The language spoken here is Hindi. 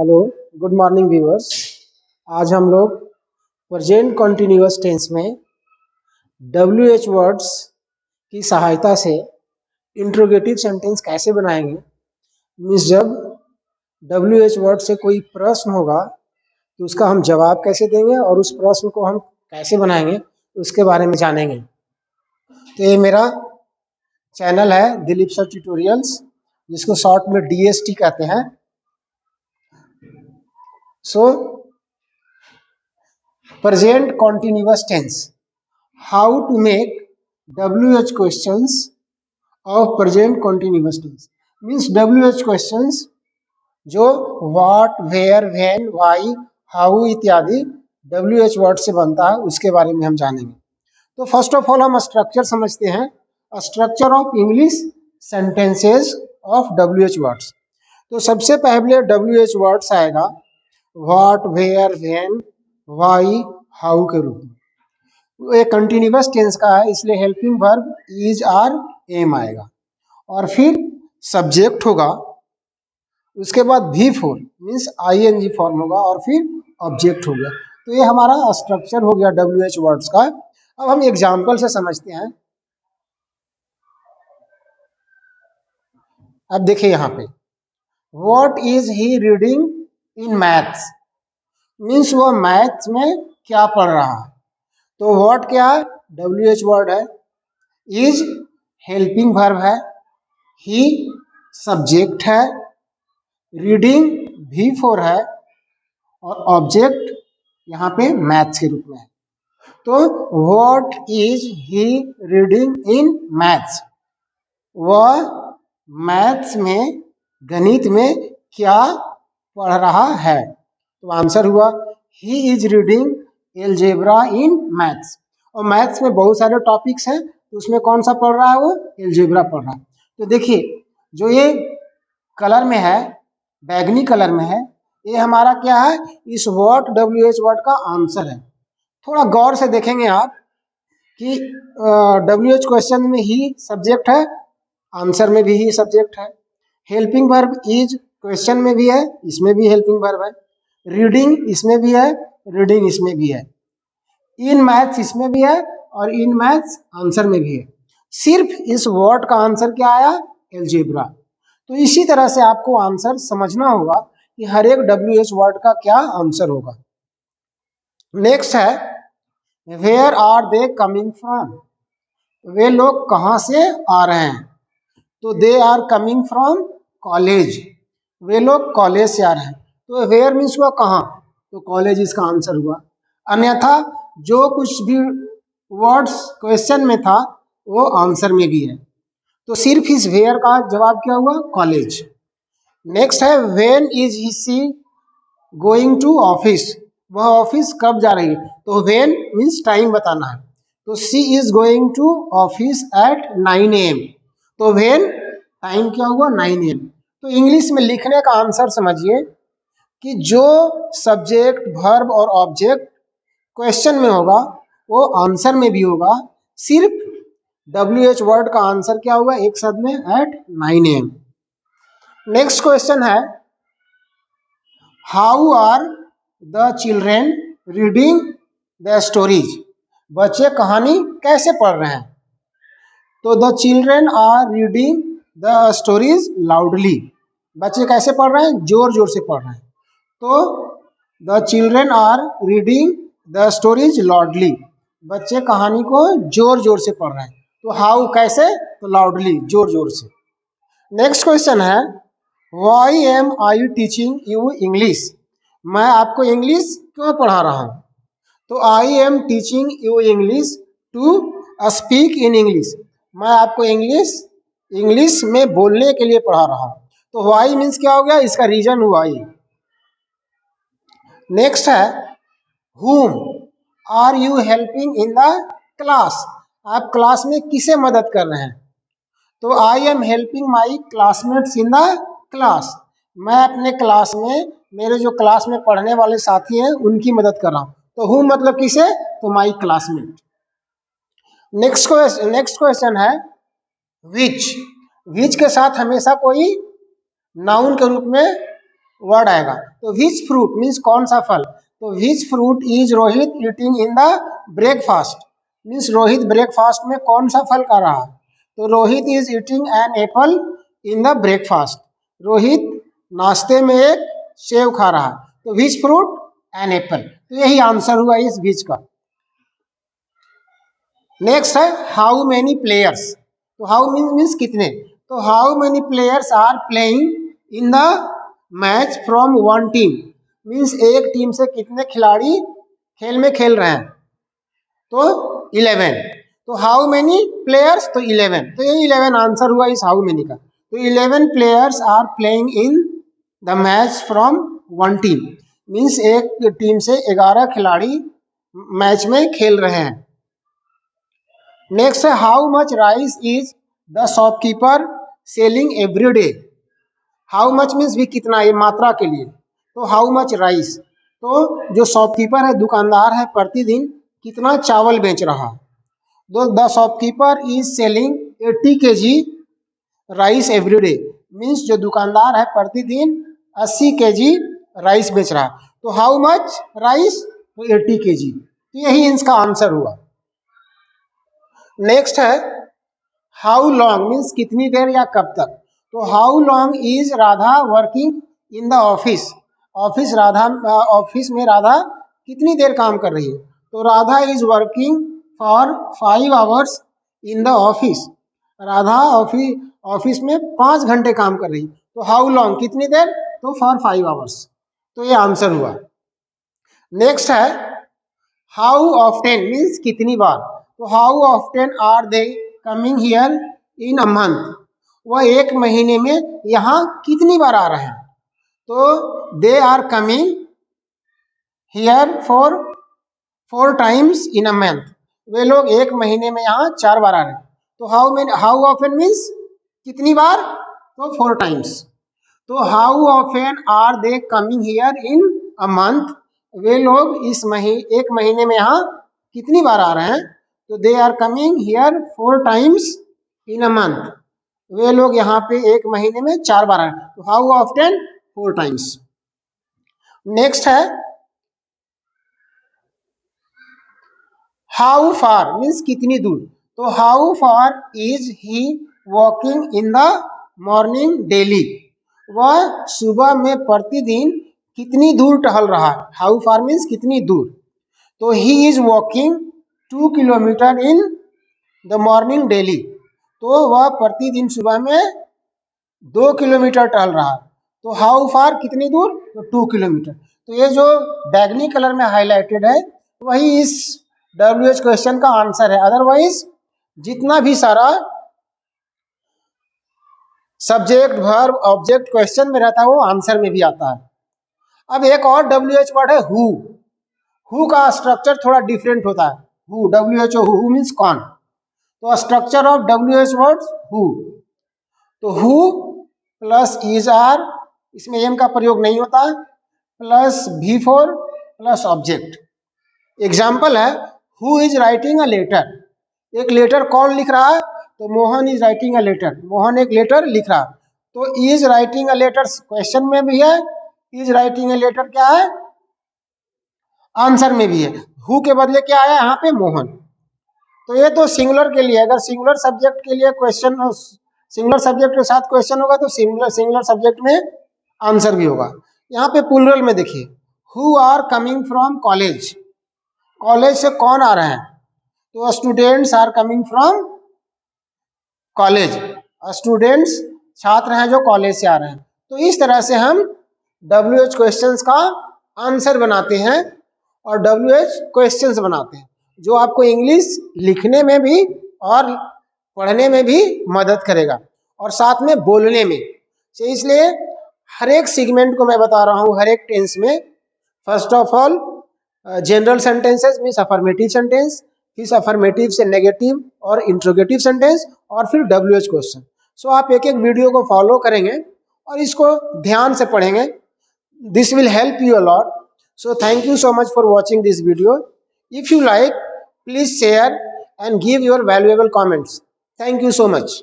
Hello, good morning viewers. आज हम लोग प्रेजेंट कॉन्टिन्यूअस टेंस में WH वर्ड्स की सहायता से इंट्रोगेटिव सेंटेंस कैसे बनाएंगे। मीन्स जब WH वर्ड से कोई प्रश्न होगा तो उसका हम जवाब कैसे देंगे और उस प्रश्न को हम कैसे बनाएंगे उसके बारे में जानेंगे। तो ये मेरा चैनल है दिलीप सर ट्यूटोरियल्स, जिसको शॉर्ट में DST कहते हैं। सो present continuous tense, how to make WH questions of present continuous tense means WH questions जो what, where, when, why, how इत्यादि WH वर्ड से बनता है उसके बारे में हम जानेंगे। तो फर्स्ट ऑफ ऑल हम स्ट्रक्चर समझते हैं, structure of English sentences of WH words. तो सबसे पहले WH वर्ड्स आएगा what, where, when, why, how के रूप में। ये कंटिन्यूअस टेंस का है, इसलिए helping verb is, are, am आएगा और फिर सब्जेक्ट होगा। उसके बाद V4 मीन्स ING फॉर्म होगा और फिर ऑब्जेक्ट हो गया। तो ये हमारा स्ट्रक्चर हो गया WH वर्ड्स का। अब हम एग्जाम्पल से समझते हैं। अब देखिए यहाँ पे what is he reading in maths means वो मैथ्स में क्या पढ़ रहा है। तो व्हाट क्या है, WH वर्ड है, इज हेल्पिंग वर्ब है, ही सब्जेक्ट है, रीडिंग V4 है और ऑब्जेक्ट यहाँ पे मैथ्स के रूप में है। तो what is he reading in maths, वह मैथ्स में, गणित में क्या पढ़ रहा है। तो आंसर हुआ he is reading algebra in maths. और मैथ्स में बहुत सारे टॉपिक्स हैं, तो उसमें कौन सा पढ़ रहा है, वो एलजेब्रा पढ़ रहा है। तो देखिए जो ये कलर में है, बैगनी कलर में है, ये हमारा क्या है, इस व्हाट WH वर्ड का आंसर है। थोड़ा गौर से देखेंगे आप कि WH क्वेश्चन में ही सब्जेक्ट है, आंसर में भी ही सब्जेक्ट है। हेल्पिंग वर्ब इज क्वेश्चन में भी है, इसमें भी हेल्पिंग वर्ब है। रीडिंग इसमें भी है, रीडिंग इसमें भी है। इन मैथ्स इसमें भी है और इन मैथ्स आंसर में भी है। सिर्फ इस वर्ड का आंसर क्या आया, एलजेब्रा। तो इसी तरह से आपको आंसर समझना होगा कि हर एक WH वर्ड का क्या आंसर होगा। नेक्स्ट है where are they coming from, वे लोग कहाँ से आ रहे हैं। तो they are coming from college, वे लोग कॉलेज से आ रहे हैं। तो वेयर मीन्स हुआ कहाँ, तो कॉलेज इसका आंसर हुआ। अन्यथा जो कुछ भी वर्ड्स क्वेश्चन में था वो आंसर में भी है। तो सिर्फ इस वेयर का जवाब क्या हुआ, कॉलेज। नेक्स्ट है when is he see going to office, वह ऑफिस कब जा रही है। तो व्हेन मीन्स टाइम बताना है। तो she is going to office at 9 AM। तो व्हेन टाइम क्या हुआ, 9 AM। तो इंग्लिश में लिखने का आंसर समझिए कि जो सब्जेक्ट, वर्ब और ऑब्जेक्ट क्वेश्चन में होगा वो आंसर में भी होगा। सिर्फ WH वर्ड का आंसर क्या होगा, एक शब्द में एट 9 AM। नेक्स्ट क्वेश्चन है how are the children reading the stories, बच्चे कहानी कैसे पढ़ रहे हैं। तो the children are reading the stories loudly, बच्चे कैसे पढ़ रहे हैं, जोर जोर से पढ़ रहे हैं। तो the children are reading the stories loudly, बच्चे कहानी को जोर जोर से पढ़ रहे हैं। तो हाउ कैसे, तो लाउडली, जोर जोर से। नेक्स्ट क्वेश्चन है why am I teaching you English, मैं आपको इंग्लिश क्यों पढ़ा रहा हूँ। तो I am teaching you English to speak in English, मैं आपको इंग्लिश में बोलने के लिए पढ़ा रहा हूँ। तो वाई मीन्स क्या हो गया, इसका रीजन हुआ ये। नेक्स्ट है whom are you helping in the class, आप क्लास में किसे मदद कर रहे हैं। तो I am helping my classmates in the class, मैं अपने क्लास में, मेरे जो क्लास में पढ़ने वाले साथी हैं उनकी मदद कर रहा हूँ। तो whom मतलब किसे, तो माई क्लासमेट। नेक्स्ट क्वेश्चन है विच, विच के साथ हमेशा कोई नाउन के रूप में वर्ड आएगा। तो विच फ्रूट मीन्स कौन सा फल, तो which fruit is Rohit eating in the breakfast means Rohit breakfast में कौन सा फल खा रहा है, तो Rohit is eating an apple in the breakfast, Rohit नाश्ते में एक सेव खा रहा है, तो विच फ्रूट एन एप्पल, तो यही आंसर हुआ इस विच का। नेक्स्ट है हाउ मेनी प्लेयर्स, तो हाउ मीन्स कितने, तो how many players are playing in the match from one team means एक टीम से कितने खिलाड़ी खेल में खेल रहे हैं, तो 11, तो हाउ मेनी प्लेयर्स, तो 11, तो ये 11 आंसर हुआ इस हाउ मेनी का। तो 11 players are playing in the match from one team means एक टीम से 11 खिलाड़ी मैच में खेल रहे हैं। नेक्स्ट है how much rice is the shopkeeper selling every day, how much means भी कितना, ये मात्रा के लिए, तो हाउ मच राइस, तो जो शॉपकीपर है दुकानदार है प्रतिदिन कितना चावल बेच रहा है, the shopkeeper is selling 80 kg rice every day means जो दुकानदार है प्रतिदिन 80 kg राइस बेच रहा है, तो हाउ मच राइस, तो 80 kg, तो यही इसका आंसर हुआ। नेक्स्ट है हाउ लॉन्ग मीन्स कितनी देर या कब तक, तो how long is Radha working in the office, office में राधा कितनी देर काम कर रही है, तो Radha is working for 5 hours in the office, Radha office में 5 घंटे काम कर रही है, तो हाउ लॉन्ग कितनी देर, तो फॉर 5 आवर्स, तो ये आंसर हुआ। नेक्स्ट है हाउ ऑफ्टेन मीन्स कितनी बार, तो how often are they coming here in a month, वह एक महीने में यहाँ कितनी बार आ रहे हैं, तो they are coming here for 4 times in a month, वे लोग एक महीने में यहाँ 4 बार आ रहे हैं, तो हाउ ऑफन मीन्स कितनी बार, तो 4 टाइम्स, तो how often are they coming here in a month, वे लोग एक महीने में यहाँ कितनी बार आ रहे हैं, तो they are coming here 4 times in a month, वे लोग यहाँ पे एक महीने में 4 बार आए, तो हाउ ऑफ्टन 4 टाइम्स। नेक्स्ट है हाउ फार मीन्स कितनी दूर, तो how far is he walking in the morning daily, वह सुबह में प्रतिदिन कितनी दूर टहल रहा है, हाउ फार मीन्स कितनी दूर, तो he is walking 2 kilometre in the morning daily, तो वह प्रतिदिन सुबह में 2 किलोमीटर टहल रहा है, तो हाउ फार कितनी दूर, तो 2 किलोमीटर, तो ये जो बैगनी कलर में हाईलाइटेड है वही इस WH क्वेश्चन का आंसर है, अदरवाइज जितना भी सारा सब्जेक्ट वर्ब ऑब्जेक्ट क्वेश्चन में रहता है वो आंसर में भी आता है। अब एक और WH वर्ड है हु का स्ट्रक्चर थोड़ा डिफरेंट होता है, हु WHO हु मीन्स कौन, तो structure of WH word who, तो हु प्लस इज आर, इसमें एम का प्रयोग नहीं होता, plus V4 plus object. Example है who is writing a letter, एक लेटर कौन लिख रहा है, तो Mohan is writing a letter, Mohan एक लेटर लिख रहा है, तो is writing a letter question में भी है, इज राइटिंग अ लेटर क्या है, आंसर में भी है, हु के बदले क्या आया यहाँ पे, मोहन, तो ये तो सिंगुलर के लिए, अगर सिंगुलर सब्जेक्ट के लिए क्वेश्चन, सिंगुलर सब्जेक्ट के साथ क्वेश्चन होगा तो सिंगुलर सब्जेक्ट में आंसर भी होगा। यहाँ पे प्लूरल में देखिए who are coming from college, college से कौन आ रहे हैं, तो students are coming from college, students छात्र हैं जो कॉलेज से आ रहे हैं, तो इस तरह से हम WH क्वेश्चंस का आंसर बनाते हैं और WH क्वेश्चंस बनाते हैं, जो आपको इंग्लिश लिखने में भी और पढ़ने में भी मदद करेगा और साथ में बोलने में, तो इसलिए हर एक सेगमेंट को मैं बता रहा हूँ, हर एक टेंस में first of all general sentences means affirmative sentence, फिर अफर्मेटिव से नेगेटिव और इंट्रोगेटिव सेंटेंस, और फिर WH क्वेश्चन। सो आप एक एक वीडियो को फॉलो करेंगे और इसको ध्यान से पढ़ेंगे, this will help you a lot. So thank you so much for watching this video, if you like please share and give your valuable comments. Thank you so much.